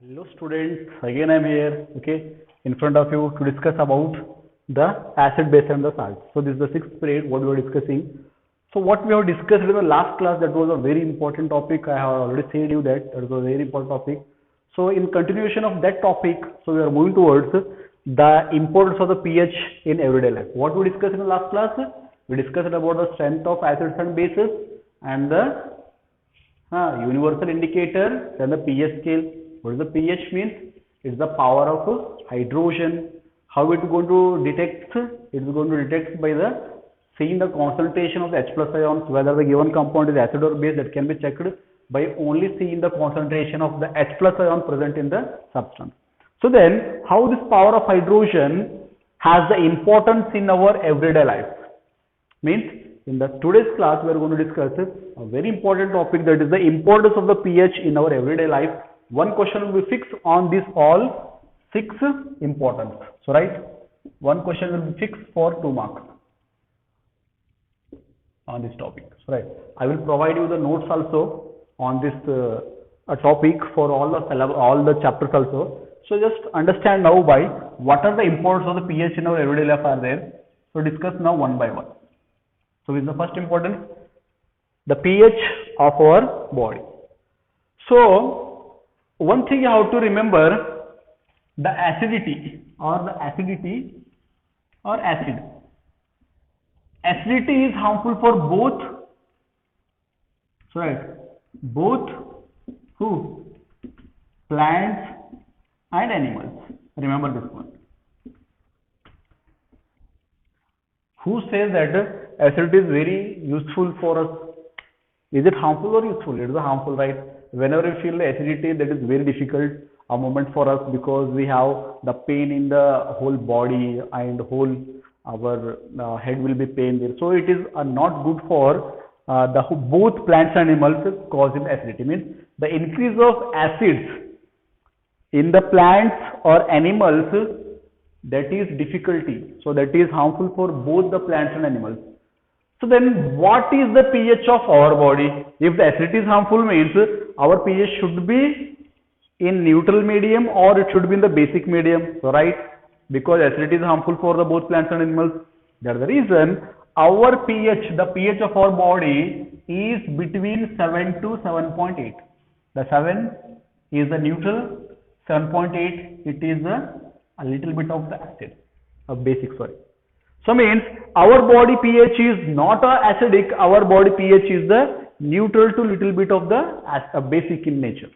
Hello students, again I am here, okay, in front of you to discuss about the acid base and the salt. So this is the sixth period what we are discussing. So what we have discussed in the last class, that was a very important topic. I have already said you that was a very important topic. So in continuation of that topic, so we are moving towards the importance of the pH in everyday life. What we discussed in the last class? We discussed about the strength of acids and bases and the universal indicator, then the pH scale. What is the pH means? It's the power of hydrogen. How it is going to detect? It is going to detect by the seeing the concentration of the H plus ions, whether the given compound is acid or base. That can be checked by only seeing the concentration of the H plus ion present in the substance. So then, how this power of hydrogen has the importance in our everyday life? Means in the today's class we are going to discuss a very important topic, that is the importance of the pH in our everyday life. One question will be fixed on this all 6 importance. So right, one question will be fixed for 2 marks on this topic. So right, I will provide you the notes also on this topic for all the chapters also. So just understand now by what are the importance of the pH in our everyday life are there. So discuss now one by one. So with the first importance, the pH of our body. So one thing you have to remember, the acidity or acid. Acidity is harmful for both, so right, both who? Plants and animals. Remember this one. Who says that acidity is very useful for us? Is it harmful or useful? It is harmful, right? Whenever we feel the acidity, that is very difficult a moment for us, because we have the pain in the whole body and whole our head will be pain there. So it is not good for both plants and animals causing acidity. Means the increase of acids in the plants or animals, that is difficulty. So that is harmful for both the plants and animals. So then what is the pH of our body? If the acidity is harmful, means our pH should be in neutral medium or it should be in the basic medium. So right, because acidity is harmful for the both plants and animals. That's the reason our pH, the pH of our body is between 7 to 7.8. The 7 is the neutral, 7.8 it is a little bit of the acid, basic, sorry. So means our body pH is not acidic, our body pH is the neutral to little bit of the basic in nature,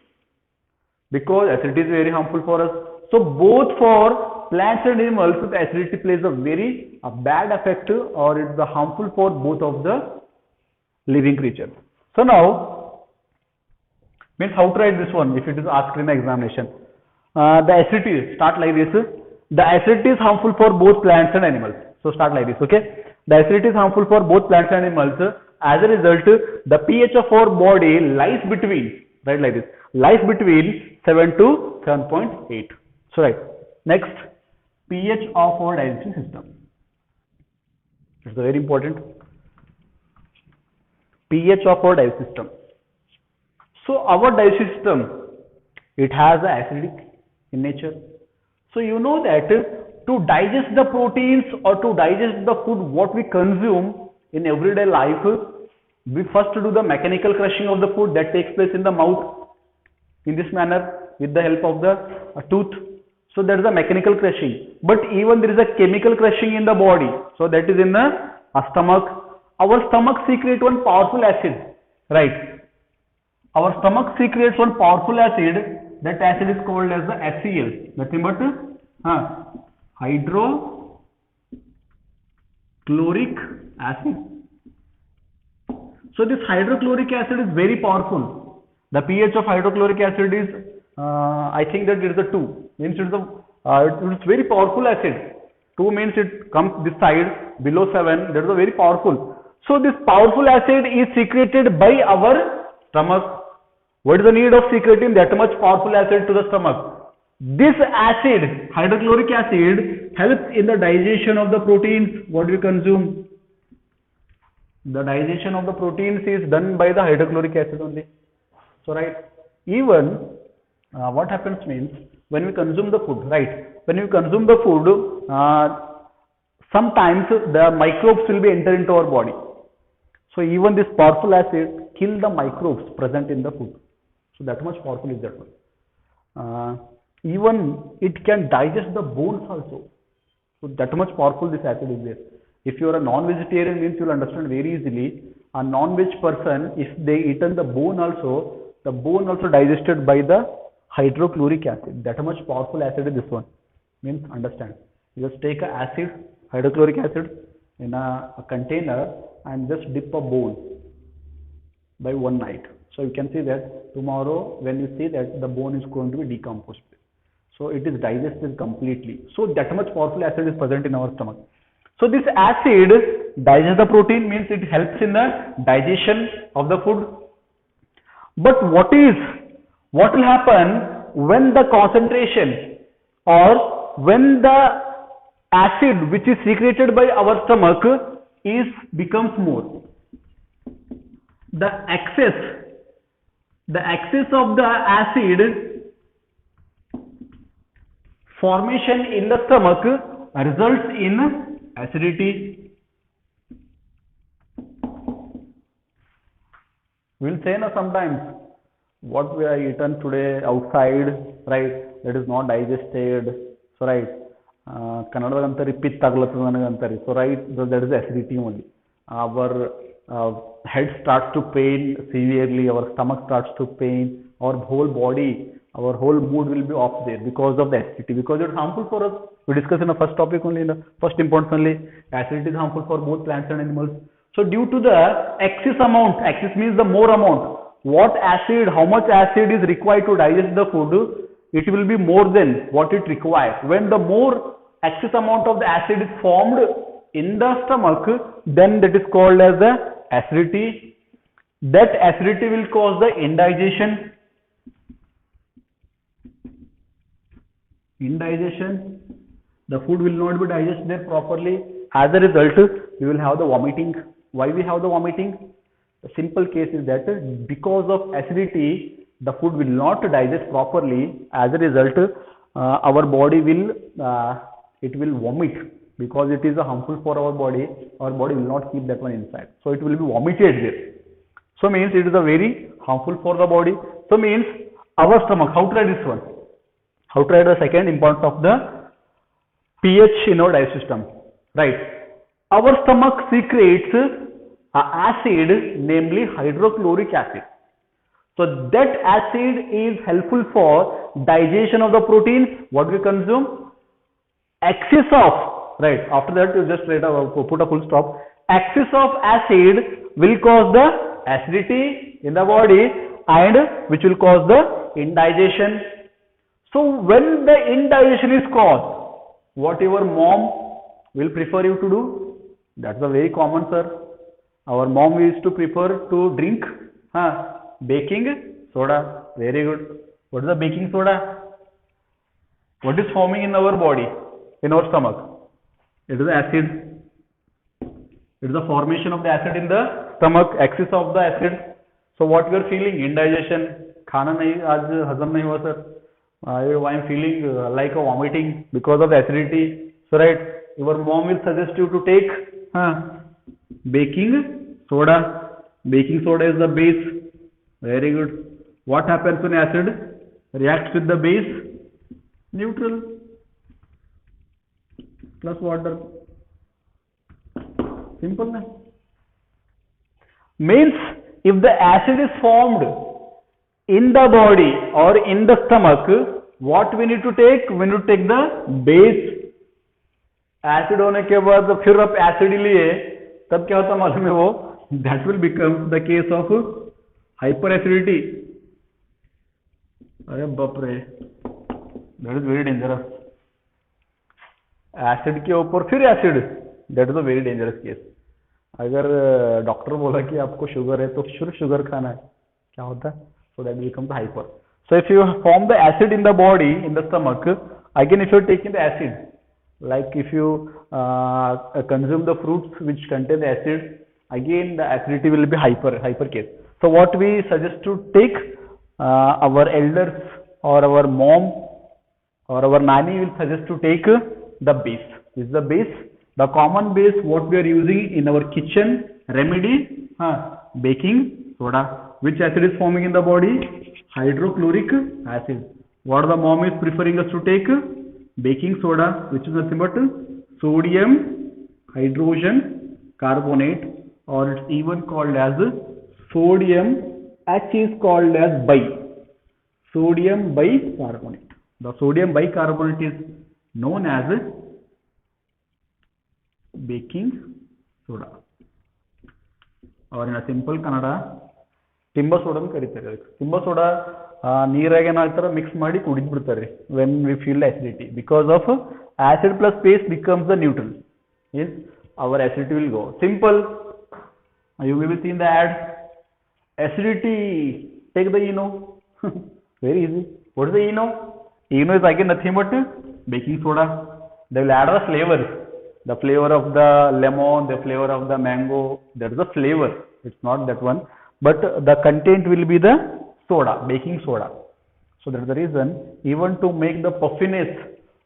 because acidity is very harmful for us. So both for plants and animals, the acidity plays a very bad effect, or it is harmful for both of the living creatures. So now, means how to write this one if it is asked in the examination. The acidity, start like this. The acidity is harmful for both plants and animals. So start like this, okay? The acidity is harmful for both plants and animals. As a result, the pH of our body lies between, right, like this, lies between 7 to 7.8. So right, next, pH of our digestive system. It's very important. pH of our digestive system. So our digestive system, it has acidic in nature. So you know that to digest the proteins or to digest the food what we consume in everyday life, we first do the mechanical crushing of the food that takes place in the mouth in this manner with the help of the tooth. So that is a mechanical crushing. But even there is a chemical crushing in the body. So that is in the stomach. Our stomach secretes one powerful acid, right? Our stomach secretes one powerful acid. That acid is called as the HCl. Nothing but hydrochloric acid. So this hydrochloric acid is very powerful. The pH of hydrochloric acid is, I think that it is a 2. Means it is very powerful acid. 2 means it comes this side below 7. That is a very powerful. So this powerful acid is secreted by our stomach. What is the need of secreting that much powerful acid to the stomach? This acid, hydrochloric acid, helps in the digestion of the proteins what we consume. The digestion of the proteins is done by the hydrochloric acid only. So right, even what happens means when we consume the food, right? When we consume the food, sometimes the microbes will be enter into our body. So even this powerful acid kill the microbes present in the food. So that much powerful is that one. Even it can digest the bones also. So that much powerful this acid is there. If you are a non-vegetarian, means you will understand very easily. A non-veg person, if they eaten the bone also digested by the hydrochloric acid. That much powerful acid is this one. Means understand. You just take a acid, hydrochloric acid in a container and just dip a bowl by one night. So you can see that tomorrow when you see that the bone is going to be decomposed. So it is digested completely. So that much powerful acid is present in our stomach. So this acid digests the protein, means it helps in the digestion of the food. But what will happen when the concentration or when the acid which is secreted by our stomach becomes more? The excess of the acid formation in the stomach results in acidity. We'll say na sometimes what we are eaten today outside, right, that is not digested. So right, Kannadadanತಾರೆ ಪಿತ್ತ ಆಗ್ಲತ್ತದ ನನಗಂತಾರೆ. So right, that is acidity only. Our head starts to pain severely, our stomach starts to pain, our whole body, our whole mood will be off there because of the acidity, because it's harmful for us. We discussed in the first topic only, in the first importance only, acidity is harmful for both plants and animals. So due to the excess amount, excess means the more amount, how much acid is required to digest the food, it will be more than what it requires. When the more excess amount of the acid is formed in the stomach, then that is called as the acidity. That acidity will cause the indigestion. The food will not be digested properly. As a result, we will have the vomiting. Why we have the vomiting? The simple case is that because of acidity, the food will not digest properly. As a result, our body will vomit, because it is harmful for our body. Our body will not keep that one inside, so it will be vomited there. So means it is a very harmful for the body. So means our stomach. How to try this one? How to try the second importance of the pH in our digestive system? Right. Our stomach secretes acid, namely hydrochloric acid. So that acid is helpful for digestion of the proteins what we consume. Excess of, right, after that you just put a full stop. Excess of acid will cause the acidity in the body, and which will cause the indigestion. So when the indigestion is caused, what your mom will prefer you to do? That's a very common, sir. Our mom used to prefer to drink baking soda. Very good. What is the baking soda? What is forming in our body, in our stomach? It is acid. It is the formation of the acid in the stomach, excess of the acid. So what you are feeling? Indigestion. Khana nahi, aaj hazam nahi hua, sir. I am feeling like a vomiting because of acidity. So right, your mom will suggest you to take baking soda. Baking soda is the base. Very good. What happens when acid reacts with the base? Neutral plus water. Simple, na? Means if the acid is formed in the body or in the stomach, what we need to take? We need to take the base. Acid होने के बाद फिर आप acid लिए, तब क्या होता मालूम है वो? That will become the case of hyperacidity. अरे बाप रे, that is very dangerous. Acid के ऊपर फिर acid, that is a very dangerous case. अगर डॉक्टर बोला कि आपको शुगर है तो सिर्फ शुगर खाना है, क्या होता है? So that becomes hyper. So if you form the acid in the body, in the stomach, again if you are taking the acid, like if you consume the fruits which contain the acid, again the acidity will be hyper case. So what we suggest to take, our elders or our mom or our nanny will suggest to take the base. This is the base. The common base what we are using in our kitchen remedy, baking soda. Which acid is forming in the body? Hydrochloric acid. What the mom is preferring us to take? Baking soda, which is nothing but sodium hydrogen carbonate, or it's even called as sodium. H is called as sodium bicarbonate. The sodium bicarbonate is known as baking soda, or in a simple Kannada, timba soda ಅಂತ ಕರೀತಾರೆ. Timba soda ನೀರಾಗ ಏನಾಗ್ತಾರೆ mix ಮಾಡಿ ಕುಡಿದು ಬಿಡ್ತಾರೆ when we feel acidity, because of acid plus base becomes the neutral. Yes, our acidity will go. Simple. You will see in the ad, acidity, take the ENO. Very easy. What is the ENO? ENO is again nothing but baking soda. They will add the flavor. The flavor of the lemon, the flavor of the mango. That is the flavor. It's not that one. But the content will be the soda, baking soda. So that's the reason, even to make the puffiness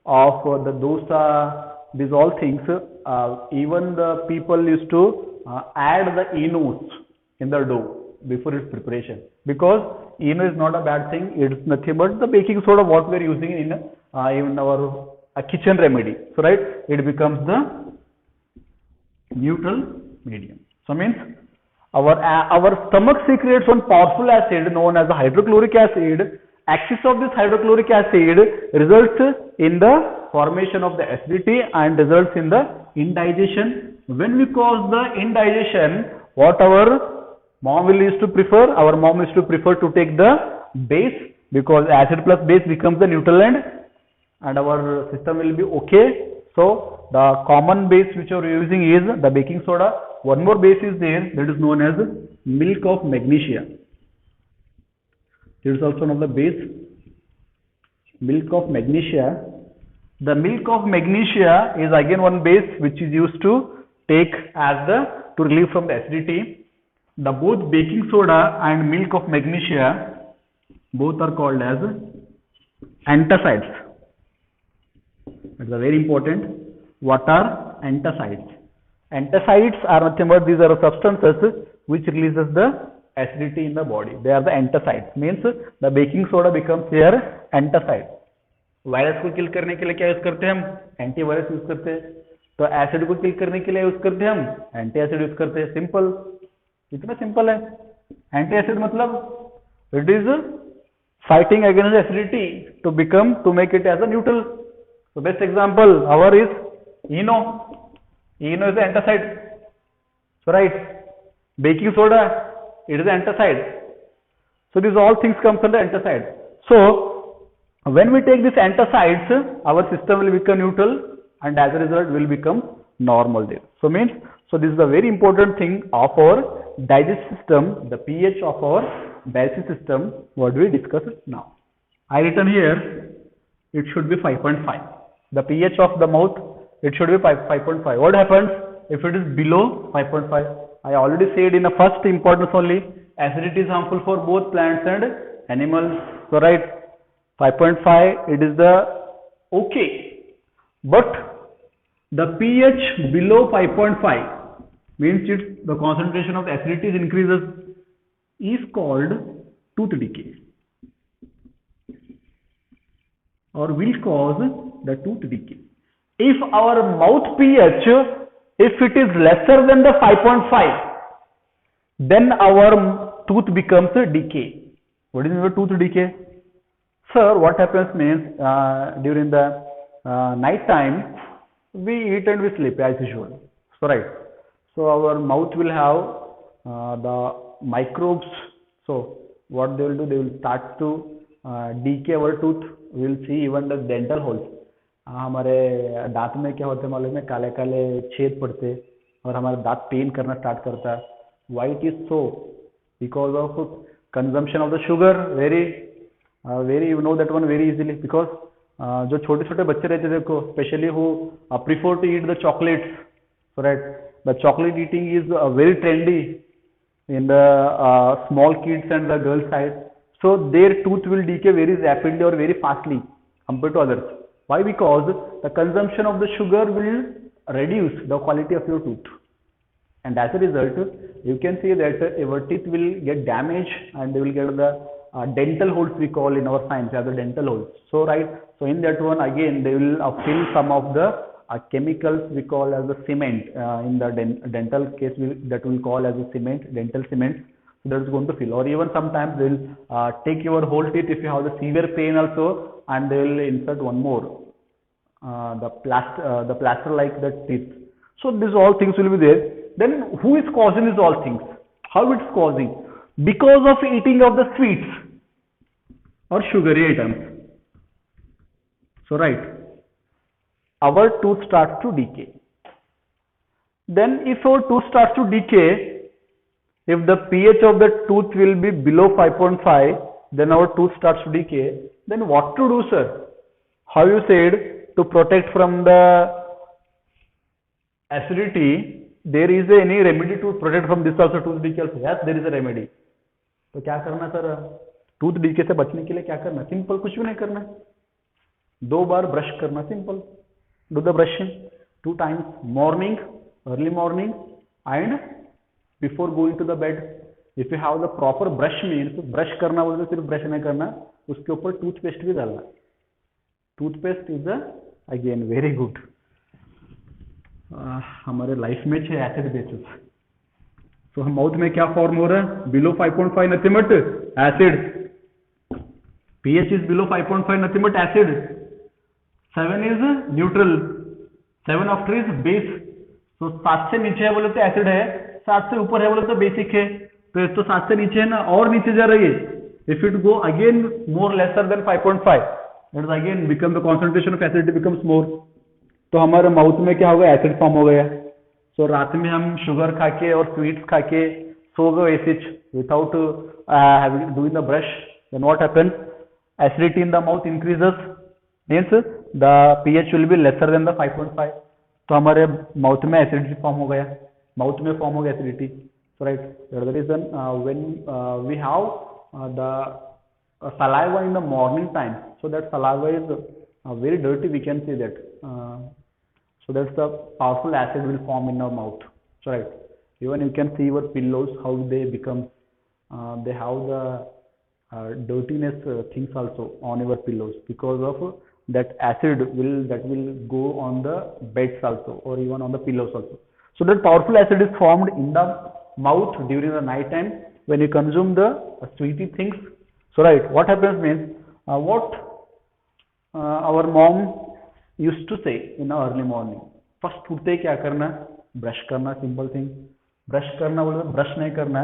of the dosa, these all things, even the people used to add the ENOs in the dough before its preparation, because ENO is not a bad thing. It's nothing but the baking soda what we are using in our kitchen remedy. So right, it becomes the neutral medium. So means our stomach secretes one powerful acid known as the hydrochloric acid. Excess of this hydrochloric acid results in the formation of the acidity and results in the indigestion. When we cause the indigestion, what our mom will used to prefer? Our mom used to prefer to take the base, because acid plus base becomes the neutral and our system will be okay. So the common base which we are using is the baking soda. One more base is there, that is known as milk of magnesia. It is also known as the base, milk of magnesia. The milk of magnesia is again one base which is used to take as to relieve from the acidity. The both baking soda and milk of magnesia, both are called as antacids. That's very important. What are antacids? Antacids are nothing but these are substances which releases the acidity in the body. They are the antacids. Means the baking soda becomes here antacid. Virus को किल करने के लिए क्या use करते हैं हम? Antivirus use करते हैं. तो एसिड को किल करने के लिए यूज करते हैं हम एंटी एसिड यूज करते हैं. सिंपल, इतना सिंपल है. एंटी एसिड मतलब it is fighting against acidity to make it as a neutral. So best example our is ENO. ENO is the antacid. So right, baking soda, it is the antacid. So these all things comes under antacid. So when we take these antacids, our system will become neutral and as a result will become normal there. So this is a very important thing of our digestive system, the pH of our digestive system, what we discuss now. I written here, it should be 5.5. The pH of the mouth, it should be 5.5. What happens if it is below 5.5? I already said in the first importance only, acidity is harmful for both plants and animals. So right, 5.5, it is the okay. But the pH below 5.5 means the concentration of acidity increases, is called tooth decay, or will cause the tooth decay. If our mouth pH, if it is lesser than the 5.5, then our tooth becomes decay. What is the tooth decay? Sir, what happens means during the night time we eat and we sleep as usual. So right, so our mouth will have the microbes. So what they will do, they will start to decay our tooth. We will see even the dental holes. हमारे दांत में क्या होते हैं मालूम है? काले काले छेद पड़ते और हमारा दांत पेन करना स्टार्ट करता है. Why it is so? Because of consumption of the sugar. Very you know that one very easily, because जो छोटे छोटे बच्चे रहते हैं देखो, especially who prefer to eat the chocolates. So right, the chocolate eating is very trendy in the small kids and the girls side. So their tooth will decay very rapidly or very fastly compared to others. Why? Because the consumption of the sugar will reduce the quality of your tooth. And as a result, you can see that your teeth will get damaged and they will get the dental holes we call in our science as the dental holes. So right, so in that one again they will fill some of the chemicals we call as the cement. In the dental case that will call as a cement, dental cement. So that is going to fill, or even sometimes they will take your whole teeth if you have the severe pain also, and they will insert one more the plaster like the teeth. So these all things will be there. Then who is causing these all things? How it's causing? Because of eating of the sweets or sugary items. So right, our tooth starts to decay. Then if our tooth starts to decay, if the pH of the tooth will be below 5.5, then our tooth starts to decay. Then what to do, sir? How you said to protect from the acidity, there is any remedy to protect from this also, tooth decay also? Yes, there is a remedy. तो क्या करना sir? Tooth decay से बचने के लिए क्या करना? Simple, कुछ भी नहीं करना, 2 बार ब्रश करना, simple. Do the brushing 2 times, morning, early morning and before going to the bed. If you have the proper brush means brush करना बोलते सिर्फ ब्रश नहीं करना, उसके ऊपर टूथपेस्ट भी डालना. Toothpaste is again very good. हमारे लाइफ में 6 एसिड बेसिस. तो हम माउथ में क्या फॉर्म हो रहा है? Below 5.5 nothing but acid. PH is below 5.5 nothing but acid. 7 is neutral. 7 after is base. तो 7 से नीचे है बोले तो एसिड है, 7 से ऊपर है बोले तो बेसिक है. तो 7 से नीचे है ना, और नीचे जा रही है. If it go again more lesser than 5.5, it is again become the concentration of acid becomes more. तो हमारे माउथ में क्या हो गया? एसिड फॉर्म हो गया. सो रात में हम शुगर खा के और स्वीट्स खा के सो गए acid without doing the brush. Then what happens? Acidity in the mouth increases, means the pH will be lesser than the 5.5. तो हमारे माउथ में एसिडिटी फॉर्म हो गया, माउथ में फॉर्म हो गया acidity. So right, that is the reason when we have the saliva in the morning time, so that saliva is very dirty, we can say that. So that's the powerful acid will form in our mouth. So right, even you can see your pillows how they become, they have the dirtiness things also on your pillows because of that acid will go on the beds also or even on the pillows also. So that powerful acid is formed in the mouth during the night time when you consume the sweety things. So right, what happens means what our mom used to say in the early morning. First उठते क्या करना? Brush करना, simple thing. Brush करना बोले brush नहीं करना,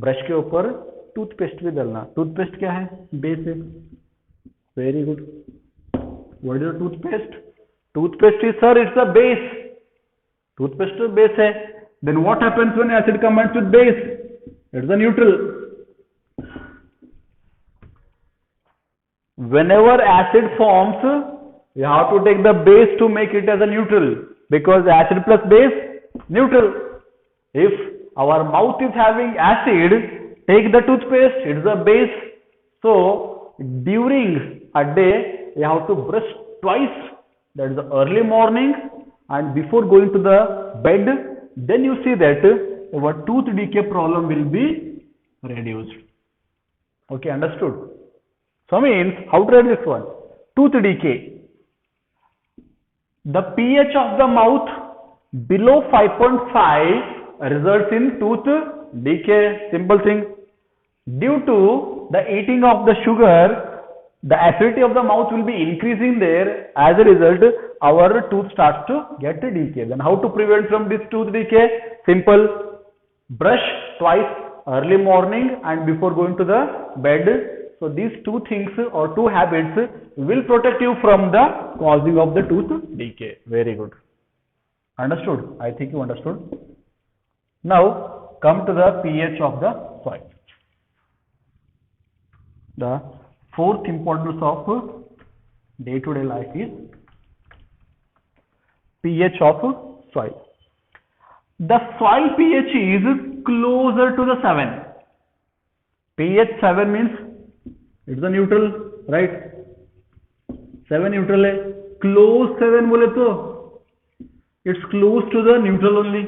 brush के ऊपर टूथपेस्ट भी डालना. टूथपेस्ट क्या है? बेस है. Very good. What is toothpaste? Toothpaste is sir it's a base. Toothpaste base है. Then what happens when acid combines with base? It's a neutral. Whenever acid forms, you have to take the base to make it as a neutral, because acid plus base, neutral. If our mouth is having acid, take the toothpaste, it is a base. So during a day you have to brush twice, that is the early morning and before going to the bed. Then you see that our tooth decay problem will be reduced. Okay, understood? So means, how to write this one? Tooth decay. The pH of the mouth below 5.5 results in tooth decay. Simple thing. Due to the eating of the sugar, the acidity of the mouth will be increasing there. As a result, our tooth starts to get decay. Then how to prevent from this tooth decay? Simple. Brush twice, early morning and before going to the bed. So these 2 things or 2 habits will protect you from the causing of the tooth decay. Very good. Understood? I think you understood. Now come to the pH of the soil. The 4th importance of day-to-day life is pH of soil. The soil pH is closer to the 7. pH 7 means it's the neutral, right. 7 neutral है, close 7 बोले तो it's close to the neutral only.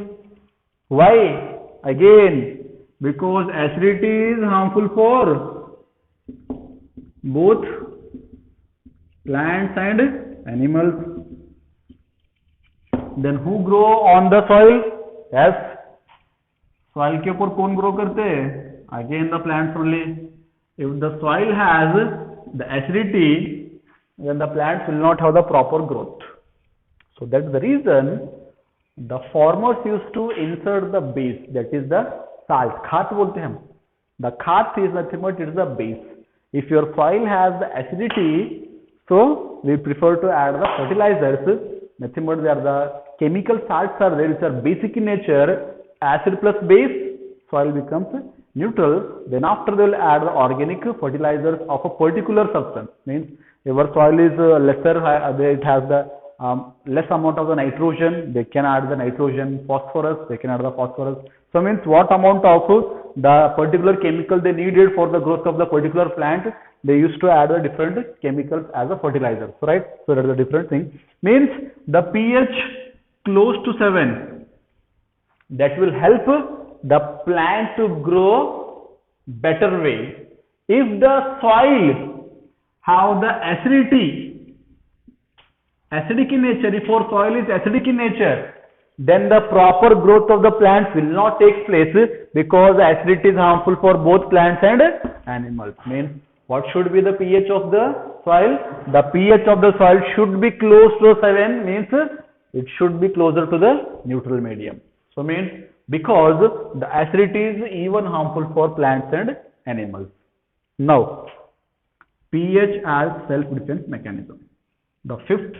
Why? Again because acidity is harmful for both plants and animals. Then who grow on the soil? Yes, soil के ऊपर कौन grow करते हैं? Again the plants only. If the soil has the acidity, then the plants will not have the proper growth. So that's the reason the farmers used to insert the base, that is the salt. खाद बोलते हैं हम. The खाद is nothing but it is the base. If your soil has the acidity, so we prefer to add the fertilizers, nothing but they are the chemical salts are there which are basic in nature. Acid plus base, soil becomes neutral. Then after they will add the organic fertilizers of a particular substance. Means your soil is lesser, it has the less amount of the nitrogen, they can add the nitrogen. Phosphorus, they can add the phosphorus. So means what amount of the particular chemical they needed for the growth of the particular plant, they used to add the different chemicals as a fertilizer, right? So that is a different thing. Means the pH close to 7, that will help the plant to grow better way. If the soil have the acidic in nature, if our soil is acidic in nature, then the proper growth of the plants will not take place, because acidity is harmful for both plants and animals. Means what should be the pH of the soil? The pH of the soil should be close to 7, means it should be closer to the neutral medium. So means because the acidity is even harmful for plants and animals. Now pH as self-defense mechanism. The fifth,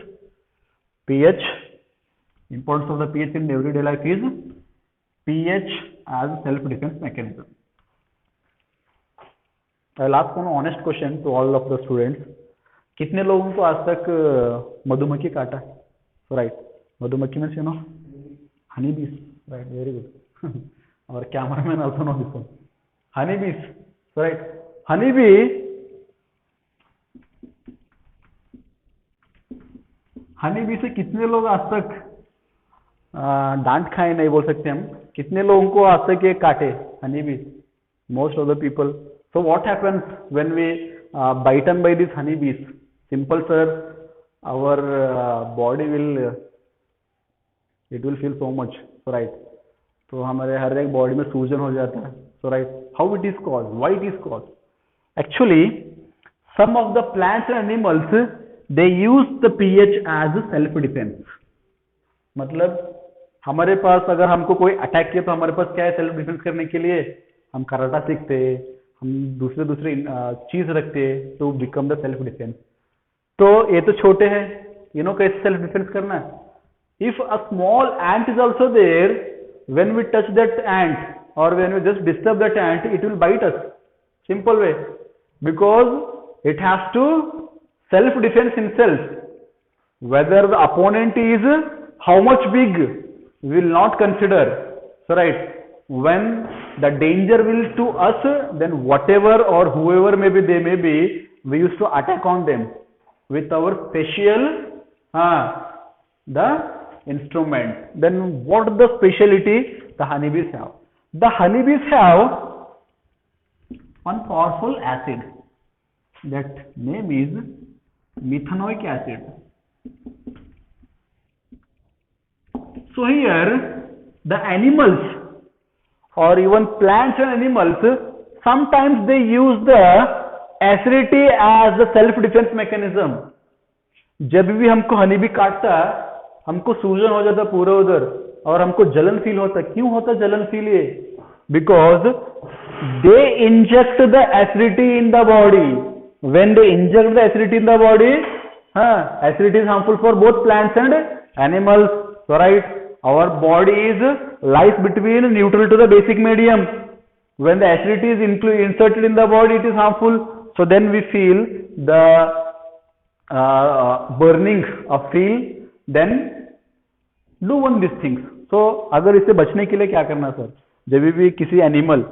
pH, importance of the pH in everyday life is pH as self-defense mechanism. I'll ask one honest question to all of the students. कितने लोगों को आज तक मधुमक्खी काटा? Right. मधुमक्खी means you know honeybees. Right. Very good. Our cameraman also knows this one. Honeybees. Right. Honeybee से कितने लोग आज तक डांट खाए नहीं बोल सकते हम. कितने लोगों को आज तक ये काटे? Honeybees. Most of the people. So what happens when we bitten by these honeybees? Simple sir, our body will feel so much, so right. तो हमारे हर एक बॉडी में सूजन हो जाता है, so right. How it is caused? Why it is caused? Actually, some of the plants and animals they use the pH as a self defense. मतलब हमारे पास अगर हमको कोई अटैक किया तो हमारे पास क्या है सेल्फ डिफेंस करने के लिए? हम कराटा सीखते, हम दूसरे चीज रखते to become the self defence. तो ये तो छोटे हैं, यू नो कैसे सेल्फ डिफेंस करना है. If a small ant is also there, when we touch that ant और when we just disturb that ant, it will bite us. Simple way, because it has to self defence himself. Whether the opponent is how much big we will not consider, so right. When the danger will to us, then whatever or whoever maybe they may be, we used to attack on them with our special the instrument. Then what the speciality the honeybees have? The honeybees have one powerful acid, that name is methanoic acid. So here the animals or even plants and animals, sometimes they use the acidity as the self defense mechanism. जब भी हमको हनी भी काटता है, हमको सूजन हो जाता पूरा उधर और हमको जलन फील होता. क्यों होता जलन फील? ये because they inject the acidity in the body. When they inject the acidity in the body, acidity is harmful for both plants and animals. So right, our body is lies between neutral to the basic medium. When the acidity is inserted in the body, it is harmful. So then we feel the burning of feel. Then do one these things. So अगर इससे बचने के लिए क्या करना sir? जब भी किसी एनिमल,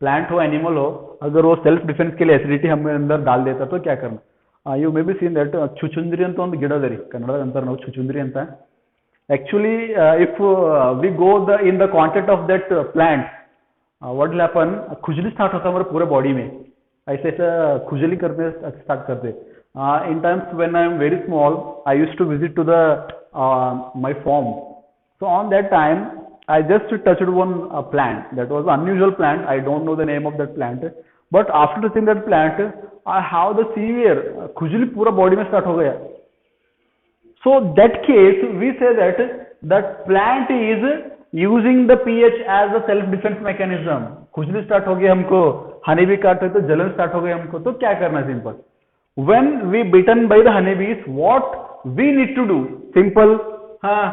प्लांट हो एनिमल हो, अगर वो सेल्फ डिफेंस के लिए एसिडिटी हमें अंदर डाल देता तो क्या करना. You may be seen that चुचुंद्री ಅಂತ ಒಂದು ಗಿಡ ಅದ ರೀ, ಕನ್ನಡದಾಗ ಅಂತಾರೆ ನಾವು ಚುಚುಂದ್ರಿ ಅಂತ. Actually, if we go in the content of that plant, what will happen? खुजली स्टार्ट होता है हमारे पूरे बॉडी में, ऐसे ऐसा खुजली करते स्टार्ट करते. In times when I am very small, I used to visit to the my farm. So on that time, I just touched one plant. That was an unusual plant. I don't know the name of that plant. But after touching that plant, I have the severe खुजली पूरा body में start हो गया. So that case, we say that plant is using the pH as a self defense mechanism. खुजली start हो गया हमको, honey bee काट तो जलन स्टार्ट हो गया हमको, तो क्या करना simple. When we bitten by the honeybees, what we need to do? Simple. हाँ,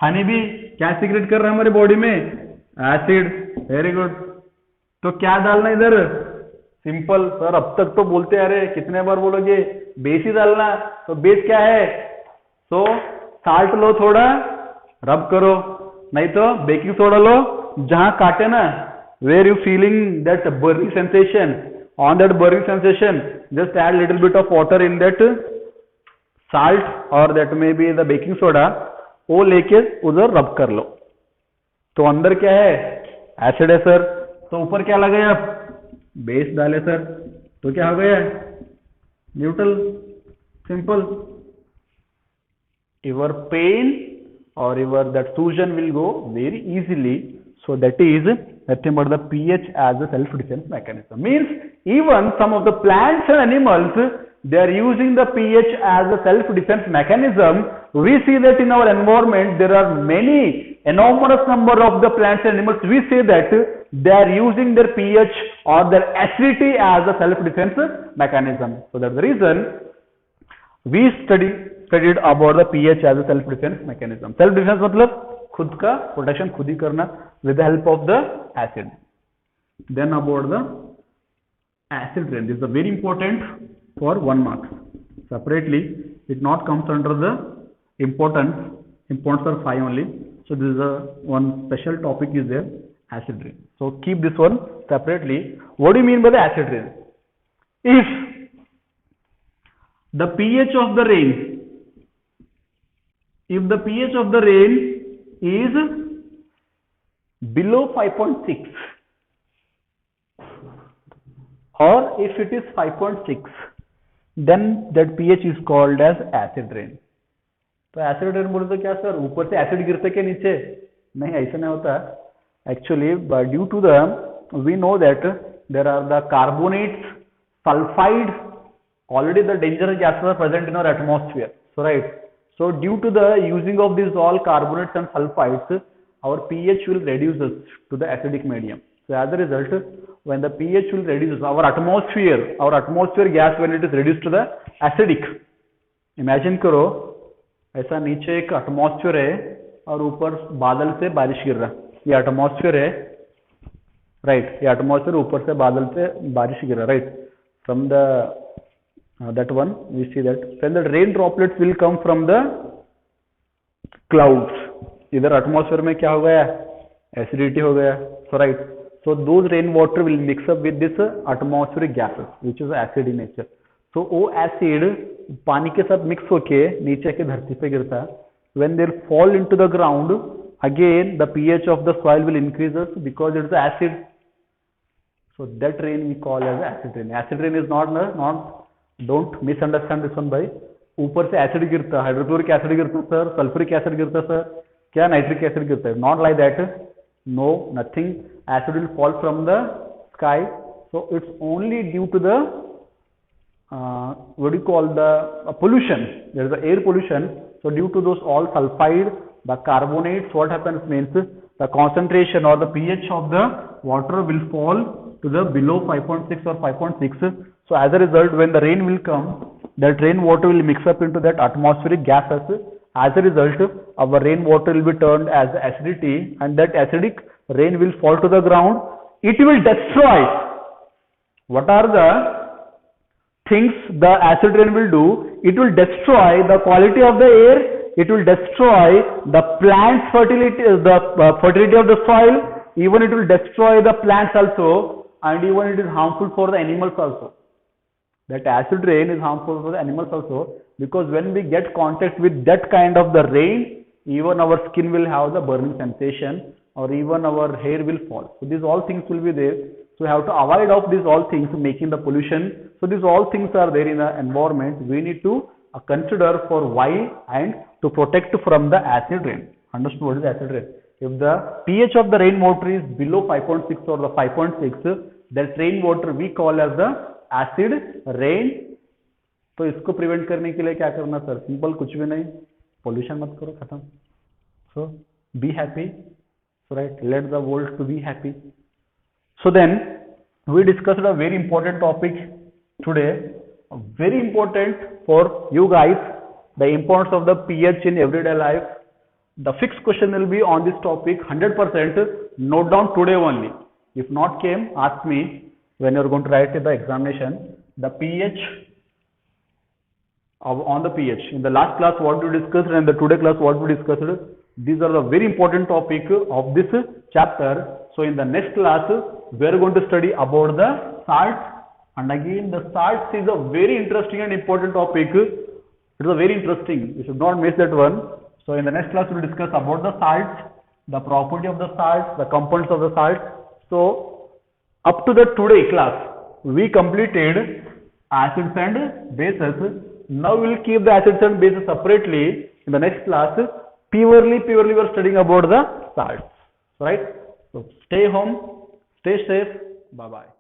honeybee क्या सीक्रेट कर रहा है हमारे बॉडी में? एसिड. Very good. तो क्या डालना इधर? सिंपल. सर अब तक तो बोलते आ रहे, कितने बार बोलोगे? बेस ही डालना. तो बेस क्या है? तो साल्ट लो थोड़ा, रब करो, नहीं तो बेकिंग सोडा लो, जहां काटे ना, where you feeling that burning sensation, on that burning sensation, just add little bit of water in that salt or that may be the baking soda, वो लेके उधर रब कर लो. तो अंदर क्या है? एसिड है सर. तो ऊपर क्या लगाया? बेस डाले सर, तो क्या हो गया? Neutral. Simple. Your pain or your that fusion will go very easily. So that is nothing but the pH as a self-defense mechanism. Means even some of the plants and animals, they are using the pH as a self-defense mechanism. We see that in our environment there are many enormous number of the plants and animals. We say that they are using their pH or their acidity as a self-defense mechanism. So that's the reason we studied about the pH as a self-defense mechanism. Self-defense मतलब खुद का protection खुद ही करना with the help of the acid. Then about the acid rain. This is very important for 1 mark. Separately, it not comes under the importance. Importance are 5 only. So this is a one special topic is there, acid rain. So keep this one separately. What do you mean by the acid rain? If the pH of the rain, if the pH of the rain is below 5.6 or if it is 5.6, then that pH is called as acid rain. तो acid rain बोले तो क्या sir, ऊपर से acid गिरते के नीचे? नहीं, ऐसा नहीं होता. Actually, due to the, we know that there are the carbonates, sulfide, already the dangerous gases are present in our atmosphere. So right. So due to the using of these all carbonates and sulfides, our pH will reduce to the acidic medium. So as a result, when the pH will reduce, our atmosphere gas, when it is reduced to the acidic, imagine करो ऐसा नीचे एक atmosphere है और ऊपर बादल से बारिश गिर रहा. ये atmosphere है, right? ये atmosphere ऊपर से बादल से बारिश गिर रहा, right? From the that one we see that when the rain droplets will come from the clouds. इधर atmosphere में क्या हो गया? Acidity हो गया. So right. So those rain water will mix up with this atmospheric gases which is acid in nature. So वो acid पानी के साथ mix होके नीचे के धरती पे गिरता है. When they fall into the ground, again the pH of the soil will increase because it is acid. So that rain we call as acid rain. Acid rain is not don't misunderstand this one by ऊपर से acid गिरता, hydrochloric acid गिरता sir, sulphuric acid गिरता sir, क्या nitric acid गिरता है? Not like that. No, nothing. Acid will fall from the sky. So it's only due to the what do you call the pollution. There is the air pollution. So due to those all sulfide, the carbonates, what happens means the concentration or the pH of the water will fall to the below 5.6 or 5.6. So as a result, when the rain will come, that rain water will mix up into that atmospheric gases. As a result, our rain water will be turned as acidity, and that acidic rain will fall to the ground. It will destroy. What are the things the acid rain will do? It will destroy the quality of the air. It will destroy the plant's fertility, the fertility of the soil. Even it will destroy the plants also. and even it is harmful for the animals also. That acid rain is harmful for the animals also, because when we get contact with that kind of the rain, even our skin will have the burning sensation, or even our hair will fall. So these all things will be there. So we have to avoid of these all things making the pollution. So these all things are there in the environment. We need to consider for why and to protect from the acid rain. Understood what is acid rain? If the pH of the rainwater is below 5.6 or the 5.6, that rainwater we call as the acid rain. तो इसको prevent करने के लिए क्या करना sir? Simple, कुछ भी नहीं, पोल्यूशन मत करो, खत्म. So be happy, right? Let the world to be happy. So then we discussed a very important topic today, very important for you guys, the importance of the pH in everyday life. The fixed question will be on this topic, 100%. Note down today only. If not came, ask me when you are going to write the examination. The pH, on the pH. In the last class what we discussed and the today class what we discussed. These are the very important topic of this chapter. So in the next class we are going to study about the salts, and again the salts is a very interesting and important topic. It is a very interesting. You should not miss that one. So in the next class we will discuss about the salts, the property of the salts, the components of the salts. So up to the today class we completed acids and bases. Now we will keep the acids and bases separately. In the next class purely we are studying about the salts, right? So stay home, stay safe, bye bye.